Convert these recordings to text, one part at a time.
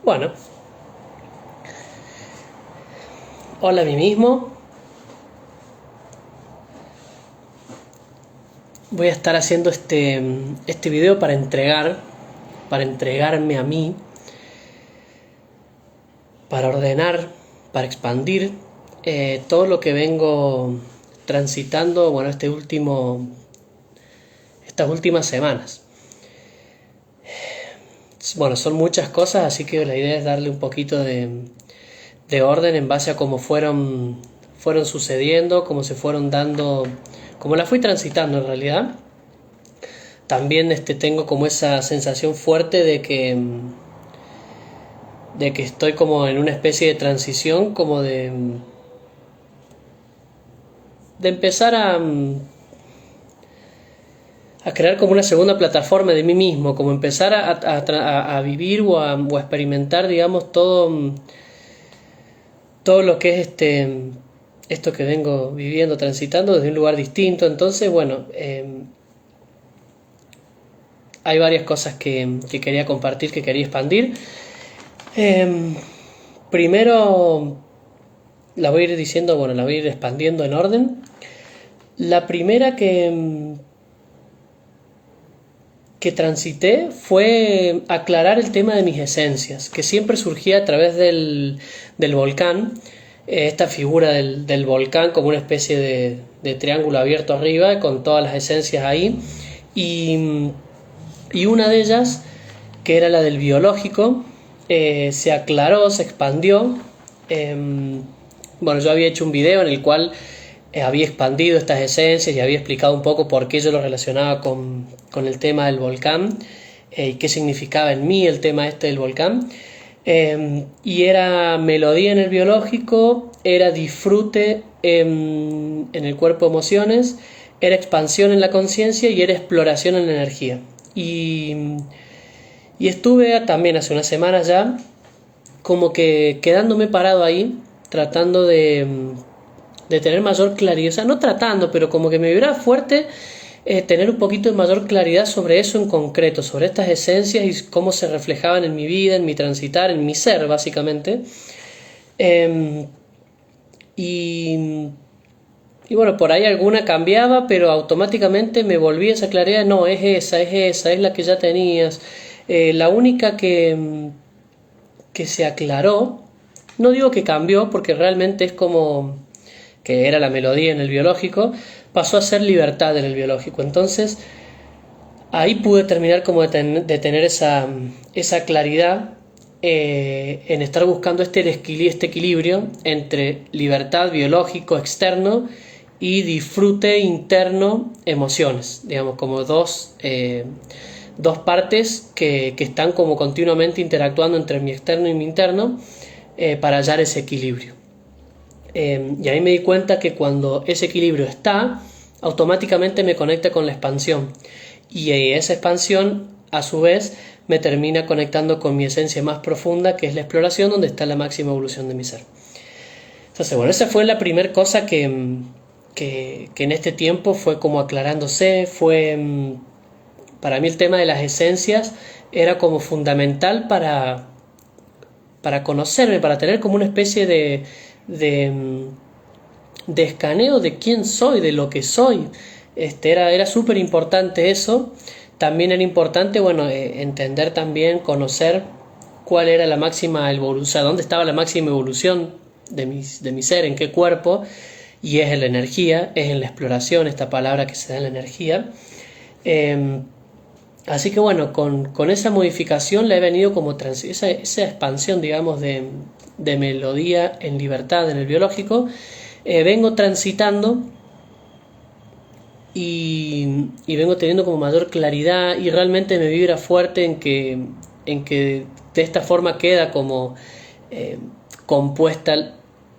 Bueno, hola a mí mismo. Voy a estar haciendo este video para entregarme a mí, para ordenar, para expandir todo lo que vengo transitando, bueno, estas últimas semanas. Bueno, son muchas cosas, así que la idea es darle un poquito de orden en base a cómo fueron sucediendo, cómo se fueron dando, cómo la fui transitando en realidad. También tengo como esa sensación fuerte de que estoy como en una especie de transición, como de empezar a crear como una segunda plataforma de mí mismo, como empezar a vivir o a experimentar, digamos, todo lo que es esto que vengo viviendo, transitando desde un lugar distinto. Entonces, bueno, hay varias cosas que quería compartir, que quería expandir. Primero, la voy a ir diciendo, bueno, la voy a ir expandiendo en orden. La primera que transité fue aclarar el tema de mis esencias, que siempre surgía a través del volcán, esta figura del volcán como una especie de triángulo abierto arriba con todas las esencias ahí, y una de ellas, que era la del biológico, se aclaró, se expandió. Bueno, yo había hecho un video en el cual había expandido estas esencias y había explicado un poco por qué yo lo relacionaba con el tema del volcán y qué significaba en mí el tema del volcán. Y era melodía en el biológico, era disfrute en el cuerpo de emociones, era expansión en la conciencia y era exploración en la energía. Y estuve también hace unas semanas ya como que quedándome parado ahí, tratando de tener mayor claridad, o sea, no tratando, pero como que me vibraba fuerte tener un poquito de mayor claridad sobre eso en concreto, sobre estas esencias y cómo se reflejaban en mi vida, en mi transitar, en mi ser, básicamente. Y bueno, por ahí alguna cambiaba, pero automáticamente me volví a esa claridad. No, es la que ya tenías. La única que se aclaró, no digo que cambió, porque realmente es como que era la melodía en el biológico, pasó a ser libertad en el biológico. Entonces ahí pude terminar como de tener esa claridad en estar buscando este equilibrio entre libertad biológico externo y disfrute interno emociones, digamos, como dos partes que están como continuamente interactuando entre mi externo y mi interno para hallar ese equilibrio. Y ahí me di cuenta que cuando ese equilibrio está, automáticamente me conecta con la expansión, y esa expansión a su vez me termina conectando con mi esencia más profunda, que es la exploración, donde está la máxima evolución de mi ser. Entonces, bueno, esa fue la primera cosa que en este tiempo fue como aclarándose. Fue para mí el tema de las esencias era como fundamental para conocerme, para tener como una especie de escaneo de quién soy, de lo que soy. Era súper importante eso. También era importante, bueno, entender también, conocer cuál era la máxima evolución, o sea, dónde estaba la máxima evolución de mi ser, en qué cuerpo, y es en la energía, es en la exploración, esta palabra que se da en la energía. Así que bueno, con esa modificación le he venido como esa expansión, digamos, de melodía en libertad en el biológico, vengo transitando y vengo teniendo como mayor claridad, y realmente me vibra fuerte en que de esta forma queda como compuesta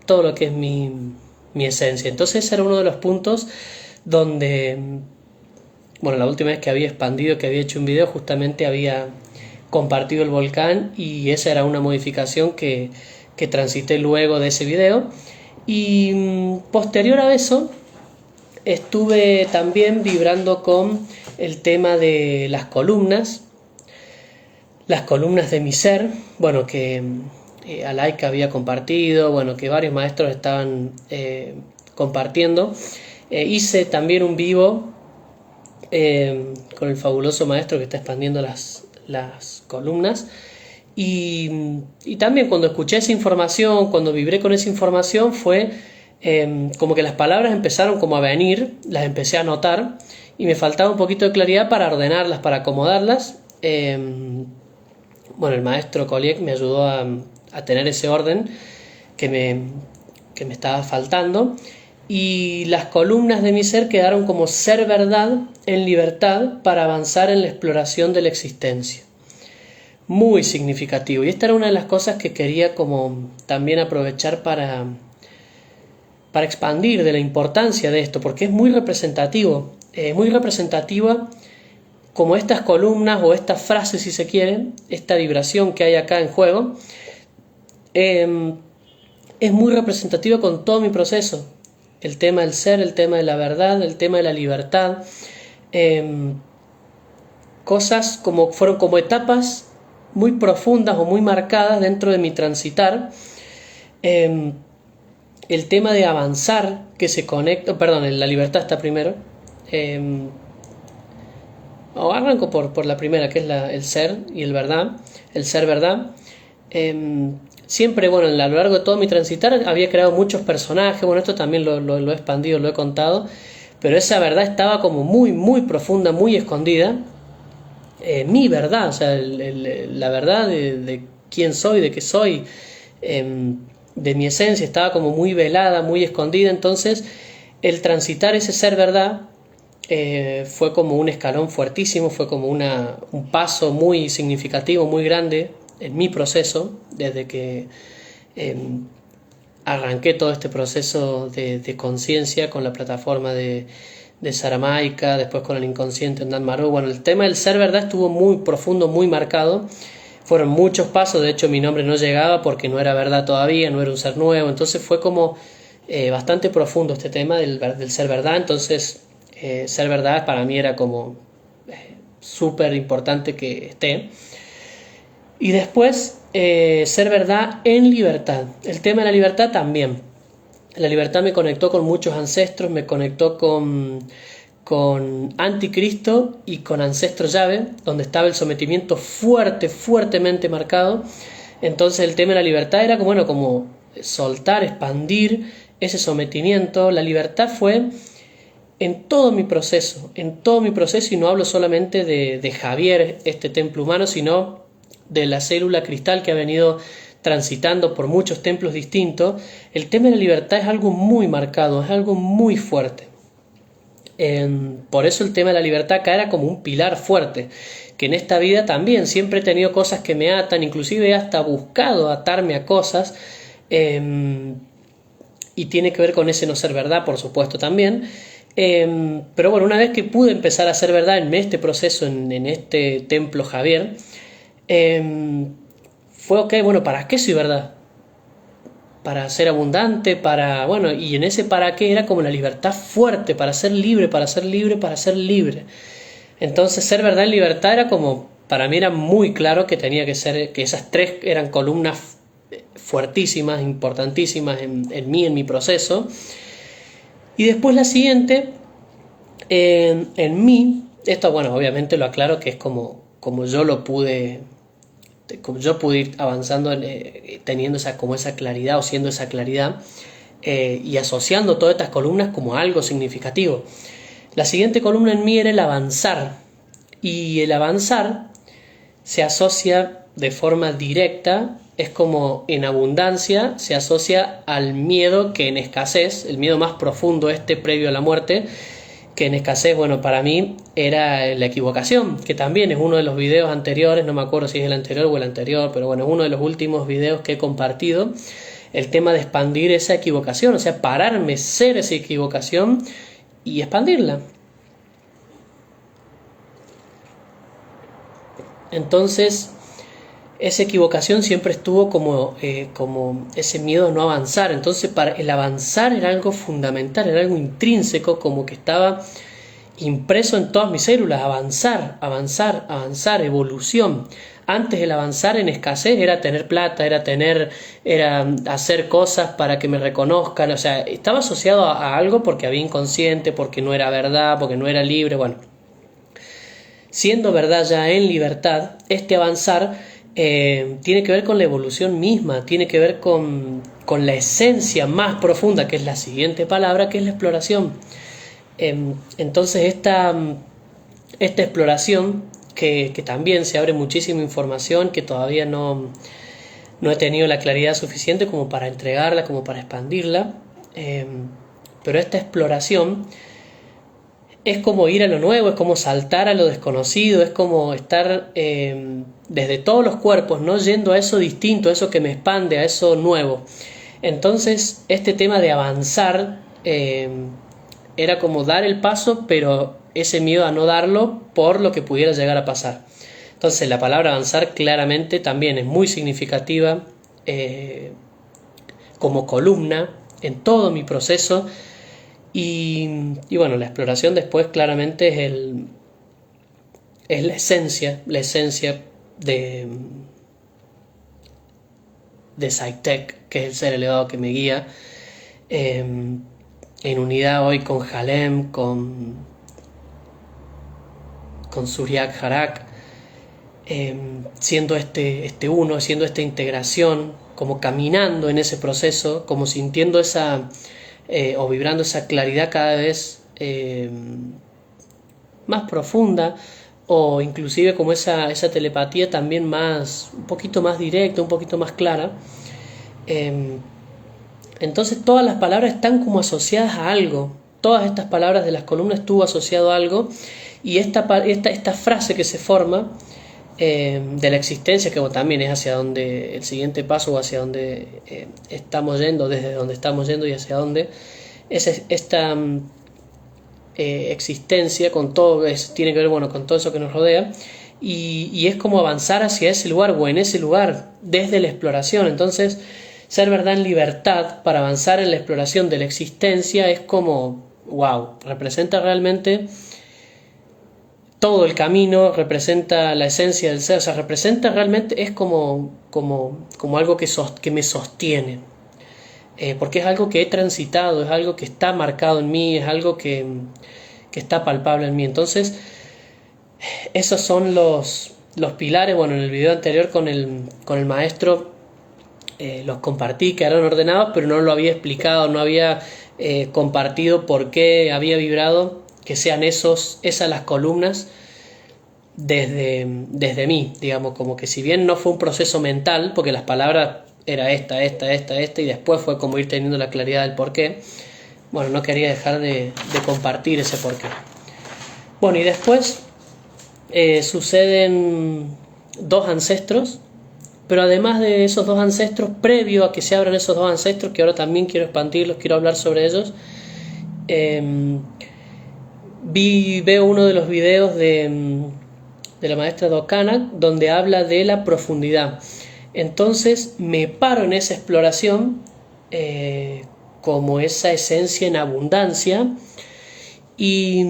todo lo que es mi esencia. Entonces ese era uno de los puntos donde, bueno, la última vez que había expandido, que había hecho un video, justamente había compartido el volcán, y esa era una modificación que transité luego de ese video. Y posterior a eso estuve también vibrando con el tema de las columnas. las columnas de mi ser, bueno, que Alaika había compartido, bueno, que varios maestros estaban compartiendo. Hice también un vivo con el fabuloso maestro que está expandiendo las columnas. Y también cuando escuché esa información, cuando vibré con esa información, fue como que las palabras empezaron como a venir, las empecé a notar y me faltaba un poquito de claridad para ordenarlas, para acomodarlas. Bueno, el maestro Koliek me ayudó a tener ese orden que me estaba faltando. Y las columnas de mi ser quedaron como ser verdad en libertad para avanzar en la exploración de la existencia. Muy significativo. Y esta era una de las cosas que quería como también aprovechar para expandir de la importancia de esto, porque es muy representativo, muy representativa como estas columnas o estas frases, si se quieren, esta vibración que hay acá en juego, es muy representativa con todo mi proceso. El tema del ser, el tema de la verdad, el tema de la libertad, cosas como fueron como etapas muy profundas o muy marcadas dentro de mi transitar. El tema de avanzar que se conecta, perdón, la libertad está primero. Arranco por la primera, que es el ser y el verdad, el ser verdad. Siempre, bueno, a lo largo de todo mi transitar había creado muchos personajes, bueno, esto también lo he expandido, lo he contado, pero esa verdad estaba como muy, muy profunda, muy escondida. Mi verdad, o sea, la verdad de quién soy, de qué soy, de mi esencia, estaba como muy velada, muy escondida. Entonces, el transitar ese ser verdad fue como un escalón fuertísimo, fue como un paso muy significativo, muy grande en mi proceso, desde que arranqué todo este proceso de conciencia con la plataforma de Saramaica, después con el inconsciente en Dan Maru. Bueno, el tema del ser verdad estuvo muy profundo, muy marcado. Fueron muchos pasos, de hecho mi nombre no llegaba porque no era verdad todavía, no era un ser nuevo, entonces fue como bastante profundo este tema del ser verdad. Entonces ser verdad para mí era como súper importante que esté. Y después ser verdad en libertad. El tema de la libertad también. La libertad me conectó con muchos ancestros, me conectó con Anticristo y con Ancestro Llave, donde estaba el sometimiento fuertemente marcado. Entonces el tema de la libertad era como soltar, expandir ese sometimiento. La libertad fue en todo mi proceso, y no hablo solamente de Javier, este templo humano, sino de la célula cristal que ha venido transitando por muchos templos distintos. El tema de la libertad es algo muy marcado, es algo muy fuerte. Por eso el tema de la libertad acá era como un pilar fuerte, que en esta vida también siempre he tenido cosas que me atan, inclusive he hasta buscado atarme a cosas, y tiene que ver con ese no ser verdad, por supuesto, también. Pero bueno, una vez que pude empezar a ser verdad en este proceso, en este templo Javier, fue ok, bueno, ¿para qué soy verdad? Para ser abundante, y en ese para qué era como la libertad fuerte, para ser libre, para ser libre, para ser libre. Entonces ser verdad en libertad era como, para mí era muy claro que tenía que ser, que esas tres eran columnas fuertísimas, importantísimas en mi proceso. Y después la siguiente, en mí, esto bueno, obviamente lo aclaro que es como yo lo pude, como yo pude ir avanzando, teniendo esa claridad o siendo esa claridad, y asociando todas estas columnas como algo significativo. La siguiente columna en mí era el avanzar, y el avanzar se asocia de forma directa, es como en abundancia, se asocia al miedo que en escasez, el miedo más profundo previo a la muerte, que en escasez, bueno, para mí era la equivocación, que también es uno de los videos anteriores, no me acuerdo si es el anterior o el anterior, pero bueno, es uno de los últimos videos que he compartido, el tema de expandir esa equivocación, o sea, pararme, ser esa equivocación y expandirla. Entonces, esa equivocación siempre estuvo como ese miedo a no avanzar. Entonces, para el avanzar era algo fundamental, era algo intrínseco, como que estaba impreso en todas mis células, avanzar, avanzar, avanzar, evolución. Antes el avanzar en escasez era tener plata, era hacer cosas para que me reconozcan, o sea, estaba asociado a algo porque había inconsciente, porque no era verdad, porque no era libre, bueno. Siendo verdad ya en libertad, este avanzar tiene que ver con la evolución misma, tiene que ver con la esencia más profunda, que es la siguiente palabra, que es la exploración. Entonces esta exploración, que también se abre muchísima información, que todavía no he tenido la claridad suficiente como para entregarla, como para expandirla, pero esta exploración es como ir a lo nuevo, es como saltar a lo desconocido, es como estar desde todos los cuerpos, ¿no? Yendo a eso distinto, a eso que me expande, a eso nuevo. Entonces este tema de avanzar era como dar el paso, pero ese miedo a no darlo por lo que pudiera llegar a pasar. Entonces la palabra avanzar claramente también es muy significativa como columna en todo mi proceso. Y bueno, la exploración después claramente es la esencia de Saitek, que es el ser elevado que me guía, en unidad hoy con Halem, con Suryak Harak, siendo este uno, siendo esta integración, como caminando en ese proceso, como sintiendo o vibrando esa claridad cada vez más profunda, o inclusive como esa telepatía también un poquito más directa, un poquito más clara. Entonces todas las palabras están como asociadas a algo. Todas estas palabras de las columnas estuvo asociado a algo, y esta frase que se forma de la existencia, que también es hacia donde el siguiente paso, o hacia donde estamos yendo, desde donde estamos yendo y hacia dónde, es esta existencia con todo, tiene que ver con todo eso que nos rodea, y es como avanzar hacia ese lugar, o en ese lugar, desde la exploración. Entonces ser verdad en libertad para avanzar en la exploración de la existencia es como, wow, representa realmente todo el camino, representa la esencia del ser, o sea, representa realmente, es como algo que me sostiene, porque es algo que he transitado, es algo que está marcado en mí, es algo que está palpable en mí. Entonces esos son los pilares. Bueno, en el video anterior con el maestro los compartí, quedaron ordenados, pero no lo había explicado, no había compartido por qué había vibrado que sean esas las columnas desde mí, digamos, como que si bien no fue un proceso mental, porque las palabras era esta, y después fue como ir teniendo la claridad del porqué. Bueno, no quería dejar de compartir ese porqué. Bueno, y después suceden dos ancestros, pero además de esos dos ancestros, previo a que se abran esos dos ancestros, que ahora también quiero expandirlos, quiero hablar sobre ellos, veo uno de los videos de la maestra Dokana, donde habla de la profundidad. Entonces me paro en esa exploración como esa esencia en abundancia, y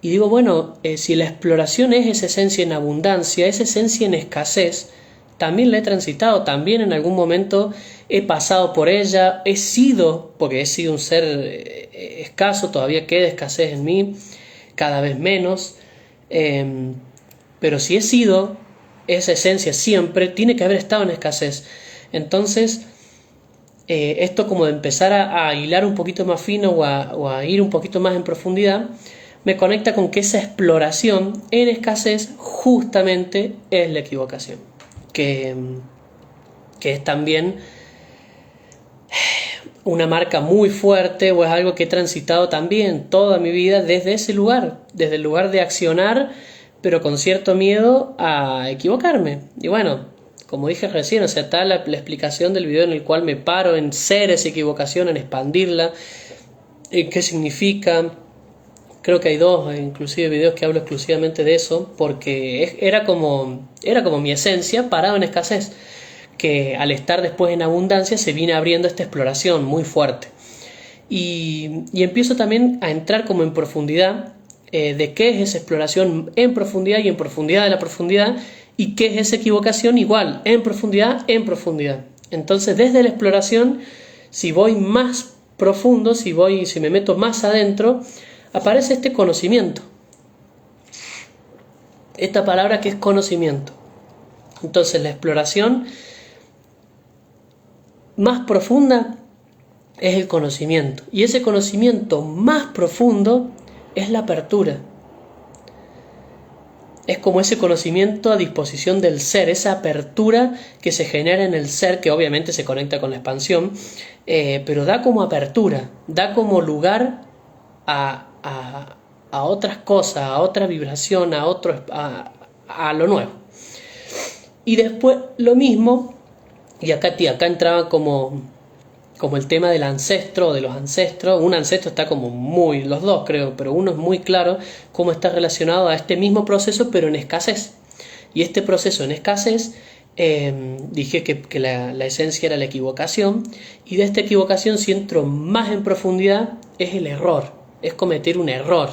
digo, bueno, si la exploración es esa esencia en abundancia, esa esencia en escasez, también la he transitado, también en algún momento he pasado por ella, porque he sido un ser escaso, todavía queda escasez en mí, cada vez menos, pero si he sido esa esencia siempre, tiene que haber estado en escasez. Entonces esto como de empezar a hilar un poquito más fino, o a ir un poquito más en profundidad, me conecta con que esa exploración en escasez justamente es la equivocación, que es también una marca muy fuerte, o es algo que he transitado también toda mi vida desde ese lugar, desde el lugar de accionar, pero con cierto miedo a equivocarme. Y bueno, como dije recién, o sea, está la explicación del video en el cual me paro en ser esa equivocación, en expandirla, en qué significa. Creo que hay dos, inclusive, videos que hablo exclusivamente de eso, porque era como mi esencia parado en escasez, que al estar después en abundancia se viene abriendo esta exploración muy fuerte. y empiezo también a entrar como en profundidad de qué es esa exploración en profundidad y en profundidad de la profundidad, y qué es esa equivocación igual, en profundidad, en profundidad. Entonces, desde la exploración, si voy más profundo, si me meto más adentro, aparece este conocimiento. Esta palabra que es conocimiento. Entonces, la exploración más profunda es el conocimiento. Y ese conocimiento más profundo es la apertura. Es como ese conocimiento a disposición del ser, esa apertura que se genera en el ser, que obviamente se conecta con la expansión, pero da como apertura, da como lugar a otras cosas, a otra vibración, a lo nuevo. Y después lo mismo, y acá entraba como el tema del ancestro, de los ancestros. Un ancestro está como muy, los dos creo, pero uno es muy claro cómo está relacionado a este mismo proceso, pero en escasez. Y este proceso en escasez, dije que la esencia era la equivocación, y de esta equivocación, si entro más en profundidad, es el error, es cometer un error.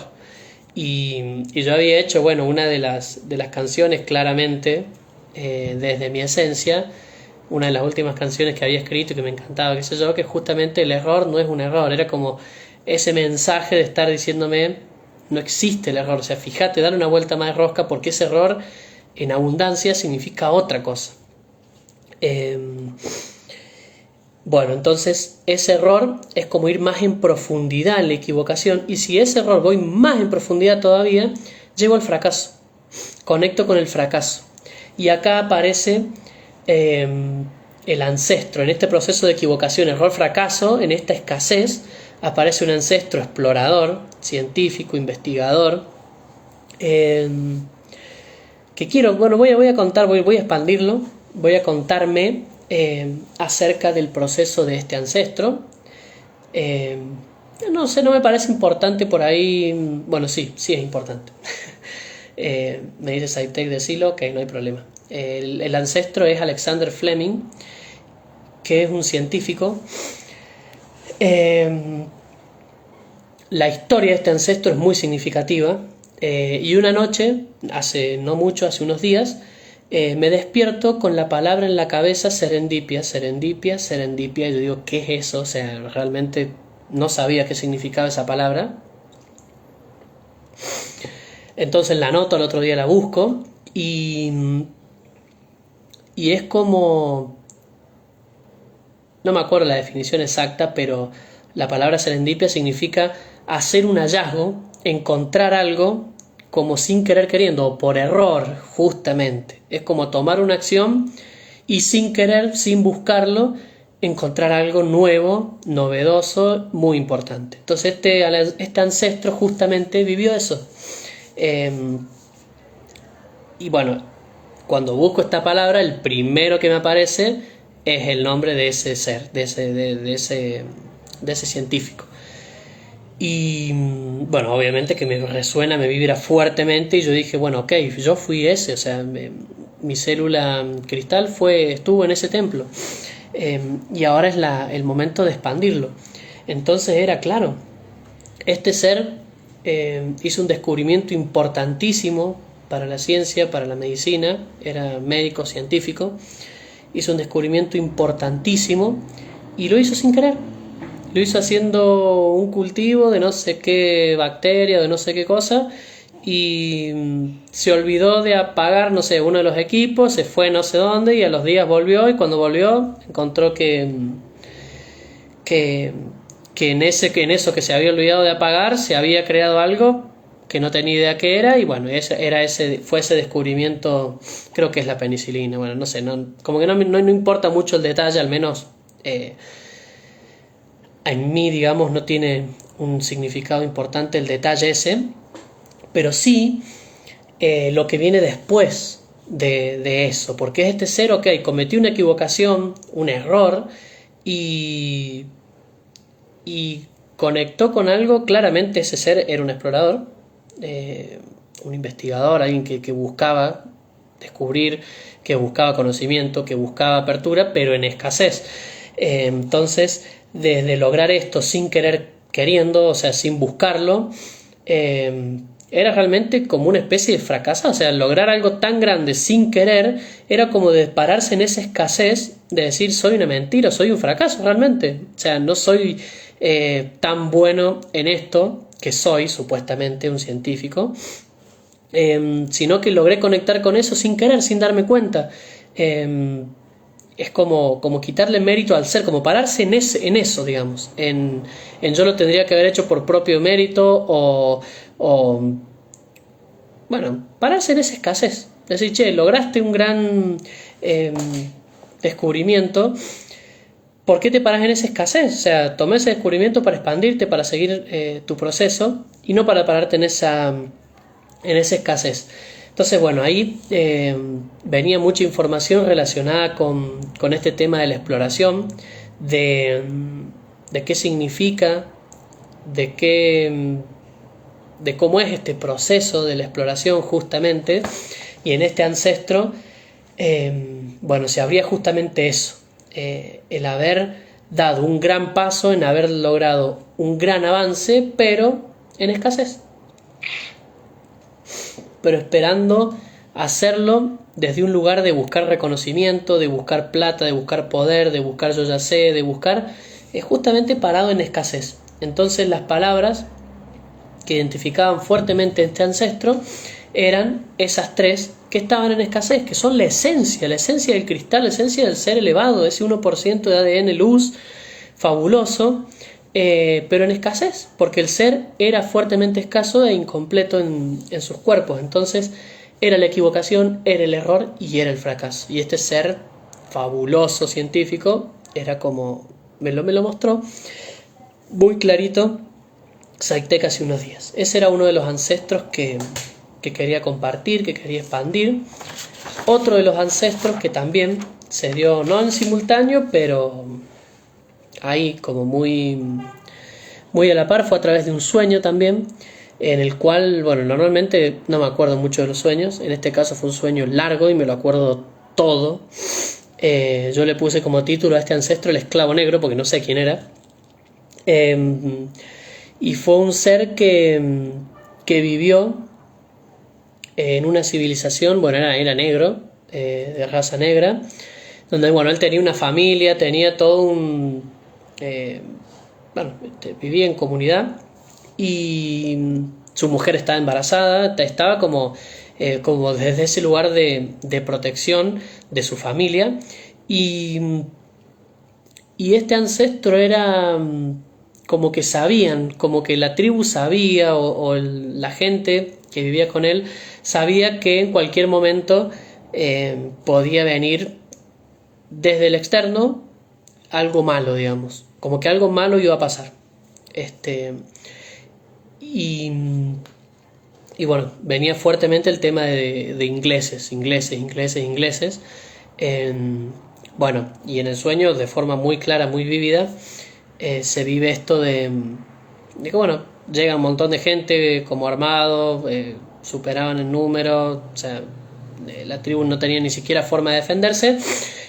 Y yo había hecho, una de las canciones claramente, desde mi esencia, una de las últimas canciones que había escrito y que me encantaba, qué sé yo, que justamente el error no es un error, era como ese mensaje de estar diciéndome, no existe el error, o sea, fíjate, dale una vuelta más de rosca, porque ese error en abundancia significa otra cosa. Entonces ese error es como ir más en profundidad en la equivocación, y si ese error voy más en profundidad todavía, llego al fracaso, conecto con el fracaso, y acá aparece el ancestro. En este proceso de equivocación, error, fracaso, en esta escasez, aparece un ancestro explorador, científico, investigador, que quiero, voy a contar, voy a expandirlo, voy a contarme acerca del proceso de este ancestro. No sé, no me parece importante por ahí, sí es importante. Me dice Saitec, decilo, ok, no hay problema. El ancestro es Alexander Fleming, que es un científico. La historia de este ancestro es muy significativa, y una noche, hace unos días, me despierto con la palabra en la cabeza, serendipia, serendipia, serendipia, y yo digo, ¿qué es eso? O sea, realmente no sabía qué significaba esa palabra. Entonces la anoto, al otro día la busco, y es como, no me acuerdo la definición exacta, pero la palabra serendipia significa hacer un hallazgo, encontrar algo como sin querer queriendo, o por error, justamente. Es como tomar una acción y sin querer, sin buscarlo, encontrar algo nuevo, novedoso, muy importante. Entonces este ancestro justamente vivió eso. Y cuando busco esta palabra, el primero que me aparece es el nombre de ese ser, de ese científico. Y obviamente que me resuena, me vibra fuertemente, y yo dije, ok, yo fui ese, o sea, mi célula cristal estuvo en ese templo, y ahora es el momento de expandirlo. Entonces era claro, este ser hizo un descubrimiento importantísimo para la ciencia, para la medicina, era médico científico, hizo un descubrimiento importantísimo y lo hizo sin querer. Lo hizo haciendo un cultivo de no sé qué bacteria, de no sé qué cosa, y se olvidó de apagar, no sé, uno de los equipos, se fue no sé dónde, y a los días volvió, y cuando volvió encontró que en eso que se había olvidado de apagar se había creado algo que no tenía idea qué era, y fue ese descubrimiento, creo que es la penicilina, no sé, como que no importa mucho el detalle, al menos en mí, digamos, no tiene un significado importante el detalle ese, pero sí lo que viene después de eso, porque es este ser, cometí una equivocación, un error, y conectó con algo. Claramente ese ser era un explorador, un investigador, alguien que buscaba descubrir, que buscaba conocimiento, que buscaba apertura, pero en escasez. Entonces, desde lograr esto sin querer queriendo, o sea, sin buscarlo, era realmente como una especie de fracaso. O sea, lograr algo tan grande sin querer era como de pararse en esa escasez de decir soy una mentira, soy un fracaso realmente. O sea, no soy tan bueno en esto que soy supuestamente un científico, sino que logré conectar con eso sin querer, sin darme cuenta. Es como quitarle mérito al ser, como pararse en eso, digamos, en yo lo tendría que haber hecho por propio mérito o bueno, pararse en esa escasez, decir, che, lograste un gran descubrimiento, ¿por qué te paras en esa escasez? O sea, tomé ese descubrimiento para expandirte, para seguir tu proceso y no para pararte en esa escasez. Entonces, bueno, ahí venía mucha información relacionada con este tema de la exploración, de qué significa, de cómo es este proceso de la exploración justamente, y en este ancestro, bueno, se abría justamente eso, el haber dado un gran paso, en haber logrado un gran avance, pero en escasez. Pero esperando hacerlo desde un lugar de buscar reconocimiento, de buscar plata, de buscar poder, de buscar yo ya sé, de buscar justamente parado en escasez. Entonces las palabras que identificaban fuertemente este ancestro eran esas tres que estaban en escasez, que son la esencia del cristal, la esencia del ser elevado, ese 1% de ADN luz fabuloso, pero en escasez, porque el ser era fuertemente escaso e incompleto en sus cuerpos. Entonces era la equivocación, era el error y era el fracaso. Y este ser fabuloso científico era como me lo mostró muy clarito Saitec hace unos días. Ese era uno de los ancestros que quería compartir, que quería expandir. Otro de los ancestros que también se dio no en simultáneo, pero ahí como muy a la par, fue a través de un sueño también, en el cual, bueno, normalmente no me acuerdo mucho de los sueños, en este caso fue un sueño largo y me lo acuerdo todo. Yo le puse como título a este ancestro el esclavo negro, porque no sé quién era, y fue un ser que vivió en una civilización, bueno, era negro, de raza negra, donde, bueno, él tenía una familia, tenía todo un... bueno, vivía en comunidad y su mujer estaba embarazada, estaba como desde ese lugar de protección de su familia, y este ancestro era como que sabían, como que la tribu sabía o la gente que vivía con él sabía que en cualquier momento podía venir desde el externo algo malo, digamos, como que algo malo iba a pasar. Y bueno, venía fuertemente el tema de ingleses. Bueno, y en el sueño, de forma muy clara, muy vívida, se vive esto de que, bueno, llega un montón de gente como armado, superaban el número, o sea, la tribu no tenía ni siquiera forma de defenderse,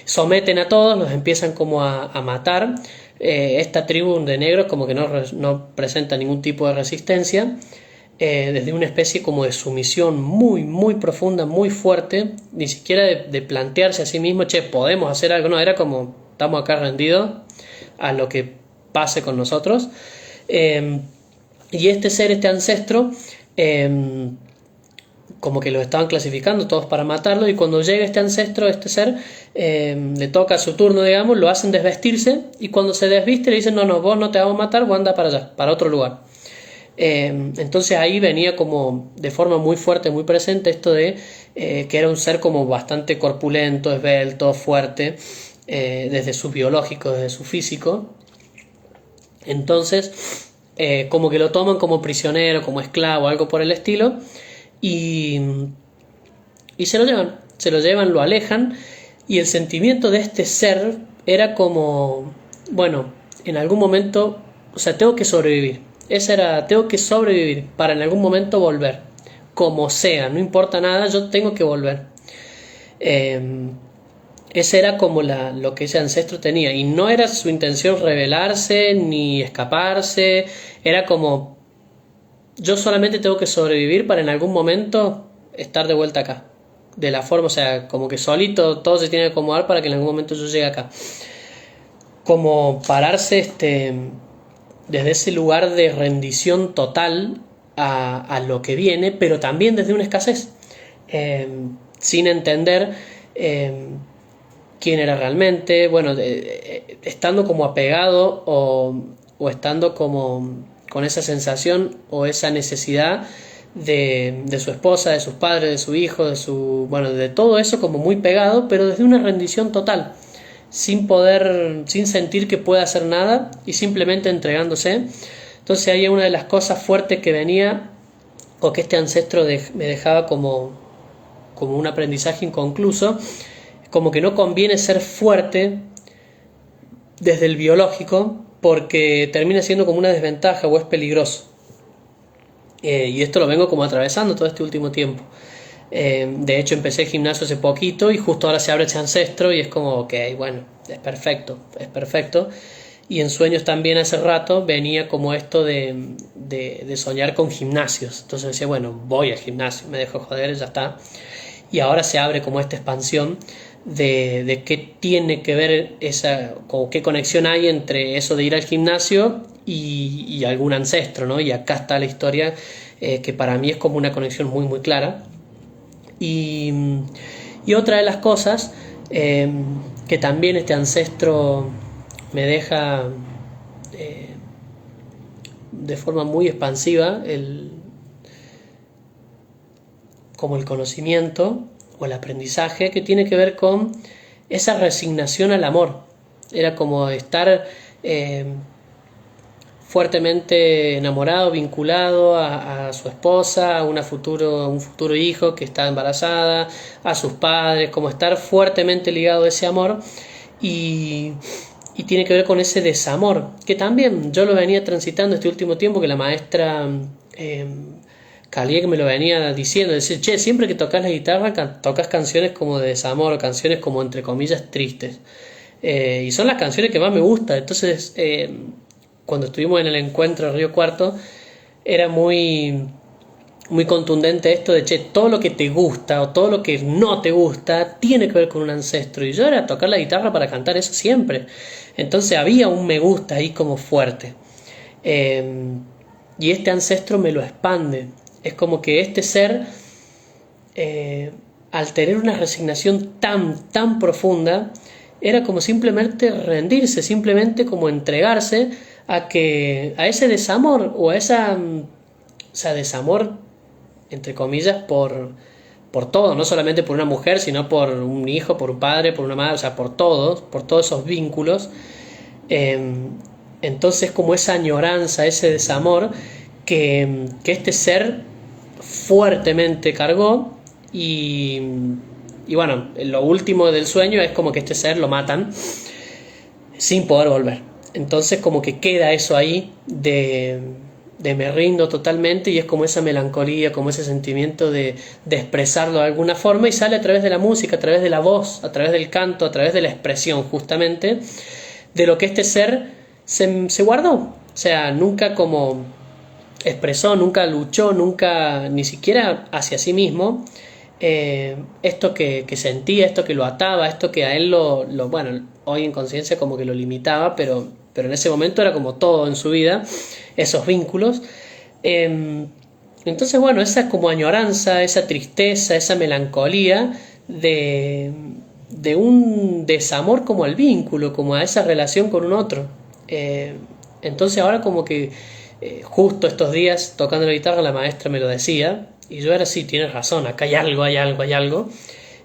someten a todos, los empiezan como a matar. Esta tribu de negros como que no presenta ningún tipo de resistencia, desde una especie como de sumisión muy muy profunda, muy fuerte, ni siquiera de plantearse a sí mismo, che, podemos hacer algo, no, era como, estamos acá rendidos a lo que pase con nosotros. Y este ancestro, como que lo estaban clasificando todos para matarlo, y cuando llega este ancestro, este ser, le toca su turno, digamos, lo hacen desvestirse, y cuando se desviste le dicen, no, vos no te vamos a matar, vos anda para allá, para otro lugar. Entonces ahí venía como de forma muy fuerte, muy presente esto de que era un ser como bastante corpulento, esbelto, fuerte, desde su biológico, desde su físico. Entonces como que lo toman como prisionero, como esclavo, algo por el estilo, y se lo llevan, lo alejan, y el sentimiento de este ser era como, bueno, en algún momento, o sea, tengo que sobrevivir. Tengo que sobrevivir para en algún momento volver, como sea, no importa nada, yo tengo que volver. Ese era como lo que ese ancestro tenía, y no era su intención rebelarse ni escaparse, era como yo solamente tengo que sobrevivir para en algún momento estar de vuelta acá. De la forma, o sea, como que solito todo se tiene que acomodar para que en algún momento yo llegue acá. Como pararse desde ese lugar de rendición total a lo que viene, pero también desde una escasez, eh, sin entender quién era realmente, bueno, estando como apegado o estando como con esa sensación o esa necesidad de su esposa, de sus padres, de su hijo, bueno, de todo eso como muy pegado, pero desde una rendición total, sin sentir que pueda hacer nada y simplemente entregándose. Entonces ahí una de las cosas fuertes que venía, o que este ancestro me dejaba como un aprendizaje inconcluso, como que no conviene ser fuerte desde el biológico porque termina siendo como una desventaja o es peligroso. Y esto lo vengo como atravesando todo este último tiempo. De hecho empecé el gimnasio hace poquito y justo ahora se abre ese ancestro y es como, ok, bueno, es perfecto. Y en sueños también hace rato venía como esto de soñar con gimnasios. Entonces decía, bueno, voy al gimnasio, me dejo joder, ya está. Y ahora se abre como esta expansión de qué tiene que ver como qué conexión hay entre eso de ir al gimnasio y algún ancestro, ¿no? Y acá está la historia, que para mí es como una conexión muy muy clara. Y otra de las cosas, que también este ancestro me deja de forma muy expansiva, como el conocimiento o el aprendizaje, que tiene que ver con esa resignación al amor. Era como estar fuertemente enamorado, vinculado a su esposa, a un futuro hijo que está embarazada, a sus padres, como estar fuertemente ligado a ese amor, y tiene que ver con ese desamor, que también yo lo venía transitando este último tiempo, que la maestra Kaliek me lo venía diciendo, decir, che, siempre que tocas la guitarra tocas canciones como de desamor, o canciones como entre comillas tristes, y son las canciones que más me gustan. Entonces cuando estuvimos en el encuentro de Río Cuarto era muy muy contundente esto de, che, todo lo que te gusta o todo lo que no te gusta tiene que ver con un ancestro, y yo era tocar la guitarra para cantar eso siempre. Entonces había un me gusta ahí como fuerte, y este ancestro me lo expande. Es como que este ser, al tener una resignación tan profunda, era como simplemente rendirse, simplemente como entregarse a ese desamor, o sea, desamor entre comillas por todo, no solamente por una mujer, sino por un hijo, por un padre, por una madre, o sea, por todos esos vínculos. Entonces como esa añoranza, ese desamor que este ser fuertemente cargó, y bueno, lo último del sueño es como que este ser lo matan sin poder volver. Entonces como que queda eso ahí de me rindo totalmente, y es como esa melancolía, como ese sentimiento de expresarlo de alguna forma, y sale a través de la música, a través de la voz, a través del canto, a través de la expresión, justamente de lo que este ser se guardó. O sea, nunca como expresó, nunca luchó, nunca ni siquiera hacia sí mismo, esto que sentía, esto que lo ataba, esto que a él bueno, hoy en conciencia como que lo limitaba, pero en ese momento era como todo en su vida, esos vínculos. Entonces, bueno, esa como añoranza, esa tristeza, esa melancolía de un desamor como al vínculo, como a esa relación con un otro. Entonces ahora como que justo estos días tocando la guitarra la maestra me lo decía, y yo era así, tienes razón, acá hay algo.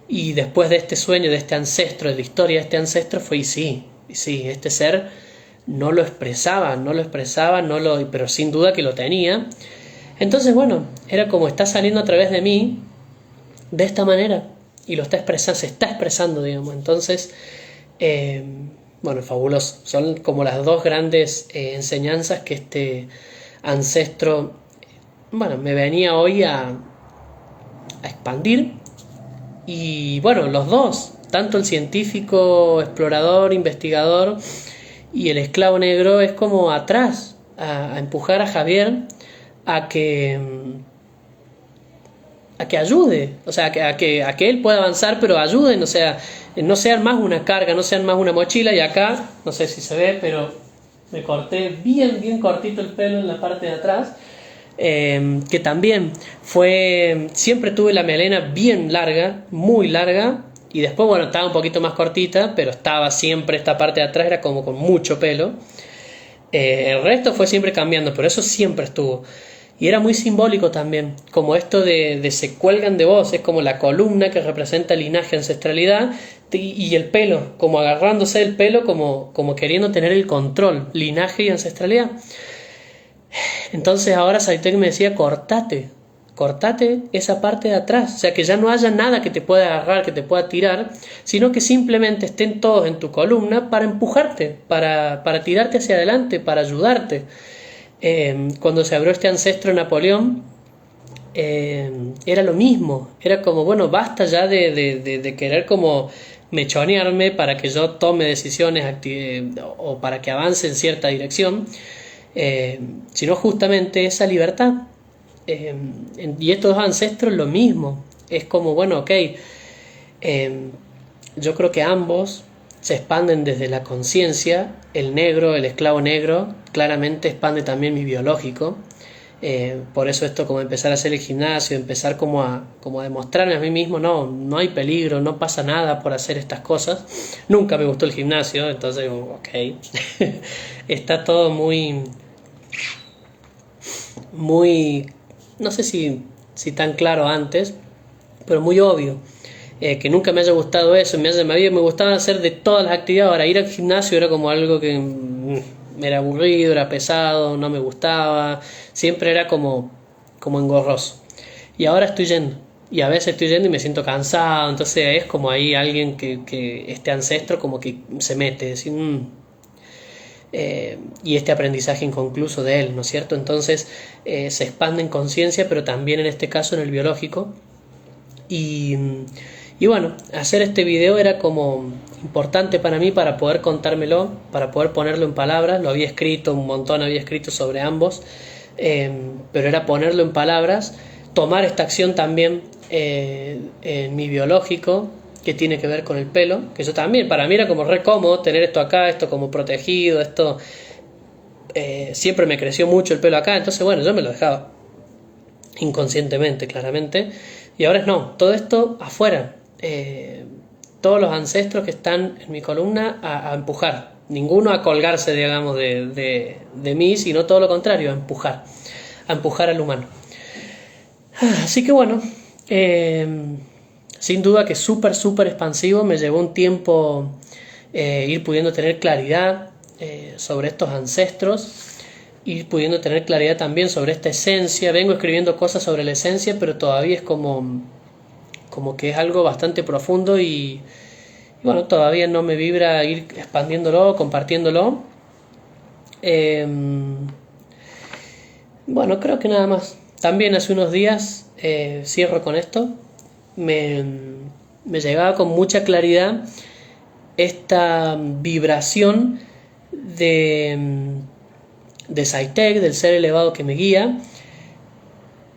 Y después de este sueño, de este ancestro, de la historia de este ancestro, fue y sí, este ser no lo expresaba, pero sin duda que lo tenía. Entonces, bueno, era como está saliendo a través de mí de esta manera, y lo está expresando, se está expresando, digamos. Entonces, bueno, fabuloso. Son como las dos grandes enseñanzas que este ancestro, bueno, me venía hoy a expandir. Y bueno, los dos tanto el científico, explorador, investigador y el esclavo negro es como atrás, a empujar a Javier a que ayude, o sea, a que él pueda avanzar, pero ayuden, o sea, no sean más una carga, no sean más una mochila. Y acá, no sé si se ve, pero me corté bien cortito el pelo en la parte de atrás, que también siempre tuve la melena bien larga, muy larga, y después, bueno, estaba un poquito más cortita, pero estaba siempre, esta parte de atrás era como con mucho pelo. El resto fue siempre cambiando, pero eso siempre estuvo. Y era muy simbólico también, como esto de se cuelgan de vos, es como la columna que representa linaje, ancestralidad, y el pelo, como agarrándose del pelo, como queriendo tener el control, linaje y ancestralidad. Entonces ahora Saitek me decía, cortate esa parte de atrás, o sea, que ya no haya nada que te pueda agarrar, que te pueda tirar, sino que simplemente estén todos en tu columna para empujarte, para tirarte hacia adelante, para ayudarte. Cuando se abrió este ancestro Napoleón, era lo mismo, era como, bueno, basta ya de querer como mechonearme para que yo tome decisiones o para que avance en cierta dirección, sino justamente esa libertad. Y estos dos ancestros lo mismo, es como, bueno, ok, yo creo que ambos se expanden desde la conciencia. El negro, el esclavo negro, claramente expande también mi biológico. Por eso esto, como empezar a hacer el gimnasio, empezar como a demostrarme a mí mismo, no hay peligro, no pasa nada por hacer estas cosas. Nunca me gustó el gimnasio, entonces, ok, está todo muy, no sé si tan claro antes, pero muy obvio. Que nunca me haya gustado eso, me gustaba hacer de todas las actividades. Ahora, ir al gimnasio era como algo que me era aburrido, era pesado, no me gustaba, siempre era como engorroso. Y ahora estoy yendo, y a veces estoy yendo y me siento cansado, entonces es como ahí alguien que este ancestro como que se mete, decir, y este aprendizaje inconcluso de él, ¿no es cierto? Entonces se expande en conciencia, pero también en este caso en el biológico. Y bueno, hacer este video era como importante para mí, para poder contármelo, para poder ponerlo en palabras. Lo había escrito un montón, había escrito sobre ambos, pero era ponerlo en palabras, tomar esta acción también en mi biológico, que tiene que ver con el pelo, que yo también, para mí era como re cómodo tener esto acá, esto como protegido, esto siempre me creció mucho el pelo acá, entonces bueno, yo me lo dejaba inconscientemente, claramente, y ahora no, todo esto afuera, todos los ancestros que están en mi columna a empujar, ninguno a colgarse, digamos, de mí, sino todo lo contrario, a empujar al humano. Así que bueno, sin duda que súper expansivo. Me llevó un tiempo ir pudiendo tener claridad sobre estos ancestros, ir pudiendo tener claridad también sobre esta esencia. Vengo escribiendo cosas sobre la esencia, pero todavía es como que es algo bastante profundo y bueno, todavía no me vibra ir expandiéndolo, compartiéndolo. Bueno, creo que nada más. También hace unos días, cierro con esto, me llegaba con mucha claridad esta vibración de Saitek, del ser elevado que me guía,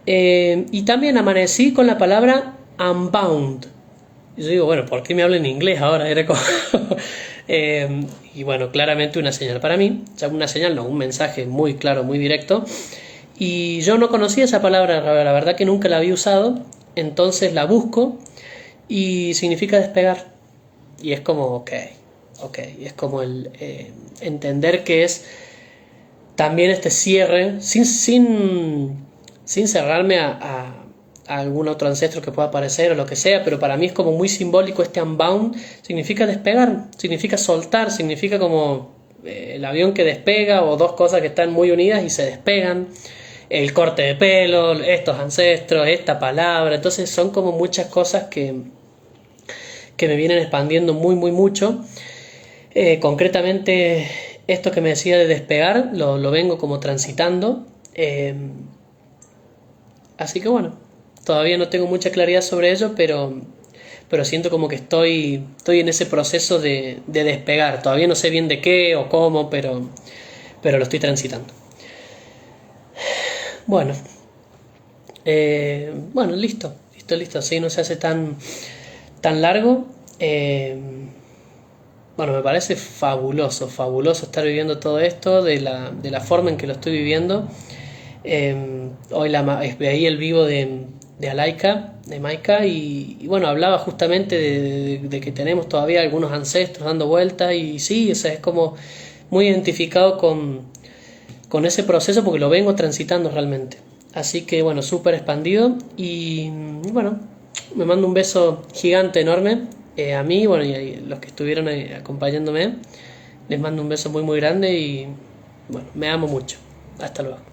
y también amanecí con la palabra unbound. Y yo digo, bueno, ¿por qué me habla en inglés ahora? Era como y bueno, claramente una señal para mí, o sea, una señal, no, un mensaje muy claro, muy directo. Y yo no conocía esa palabra, la verdad que nunca la había usado, entonces la busco y significa despegar. Y es como, ok, es como el entender que es también este cierre, sin cerrarme a algún otro ancestro que pueda aparecer o lo que sea, pero para mí es como muy simbólico. Este unbound significa despegar, significa soltar, significa como el avión que despega, o dos cosas que están muy unidas y se despegan. El corte de pelo, estos ancestros, esta palabra. Entonces son como muchas cosas que me vienen expandiendo muy mucho. Concretamente esto que me decía de despegar lo vengo como transitando, así que bueno, todavía no tengo mucha claridad sobre ello, pero pero siento como que estoy en ese proceso de despegar. Todavía no sé bien de qué o cómo, pero lo estoy transitando. Bueno, bueno, listo, así no se hace tan largo. Bueno, me parece fabuloso estar viviendo todo esto de la forma en que lo estoy viviendo. Hoy veía el vivo de Alaika, de Maika, y bueno, hablaba justamente de que tenemos todavía algunos ancestros dando vueltas, y sí, o sea, es como muy identificado con ese proceso porque lo vengo transitando realmente. Así que bueno, súper expandido y bueno, me mando un beso gigante, enorme, a mí, bueno, y a los que estuvieron ahí acompañándome. Les mando un beso muy grande y bueno, me amo mucho. Hasta luego.